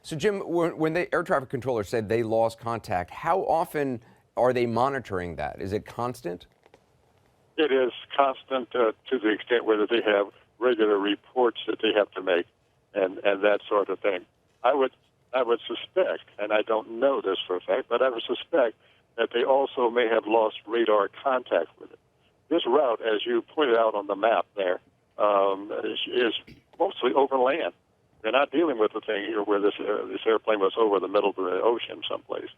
So, Jim, when the air traffic controller said they lost contact, how often are they monitoring that? Is it constant? It is constant to the extent where they have regular reports that they have to make and that sort of thing. I would suspect, and I don't know this for a fact, but I would suspect that they also may have lost radar contact with it. This route, as you pointed out on the map there, is mostly over land. They're not dealing with the thing here where this airplane was over the middle of the ocean someplace.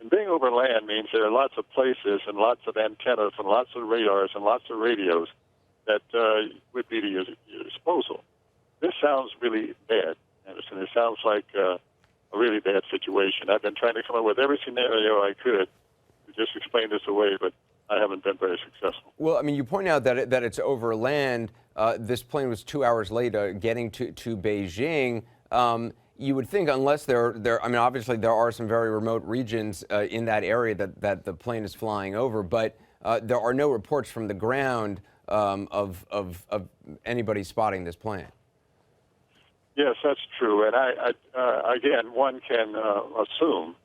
And being over land means there are lots of places and lots of antennas and lots of radars and lots of radios that would be to your disposal. This sounds really bad, Anderson. It sounds like a really bad situation. I've been trying to come up with every scenario I could to just explain this away, but I haven't been very successful. Well, I mean, you point out that it's over land. This plane was 2 hours late getting to Beijing. You would think, unless I mean, obviously there are some very remote regions in that area that the plane is flying over, but there are no reports from the ground of anybody spotting this plane. Yes, that's true. And again, one can assume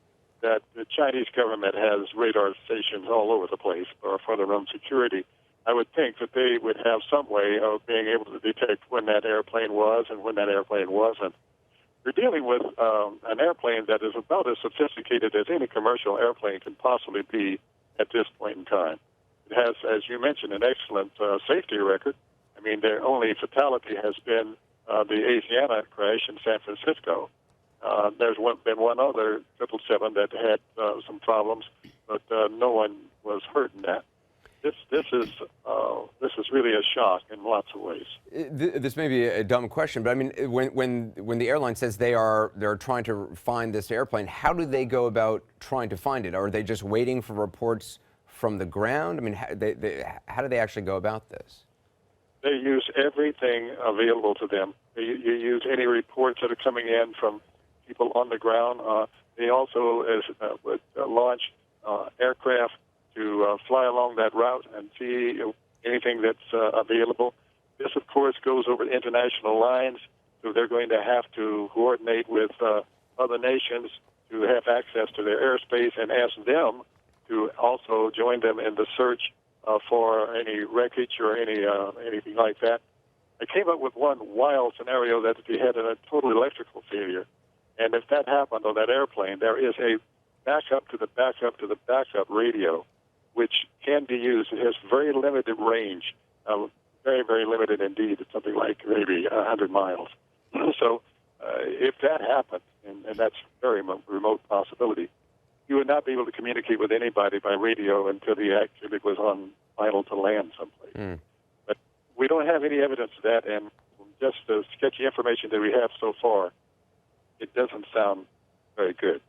that the Chinese government has radar stations all over the place for their own security. I would think that they would have some way of being able to detect when that airplane was and when that airplane wasn't. We're dealing with an airplane that is about as sophisticated as any commercial airplane can possibly be at this point in time. It has, as you mentioned, an excellent safety record. I mean, their only fatality has been the Xinhua crash in San Francisco. There's been one other 777 that had some problems, but no one was hurt in that. This is really a shock in lots of ways. This may be a dumb question, but I mean, when the airline says they're trying to find this airplane, how do they go about trying to find it? Are they just waiting for reports from the ground? I mean, how do they actually go about this? They use everything available to them. You use any reports that are coming in from people on the ground. They also would launch aircraft to fly along that route and see anything that's available. This, of course, goes over international lines, so they're going to have to coordinate with other nations to have access to their airspace and ask them to also join them in the search for any wreckage or anything like that. I came up with one wild scenario that if you had a total electrical failure, and if that happened on that airplane, there is a backup to the backup to the backup radio, which can be used. It has very limited range, very, very limited indeed. It's something like maybe 100 miles. So if that happened, and that's a very remote possibility, you would not be able to communicate with anybody by radio until the actually was on final to land someplace. But we don't have any evidence of that, and just the sketchy information that we have so far, it doesn't sound very good.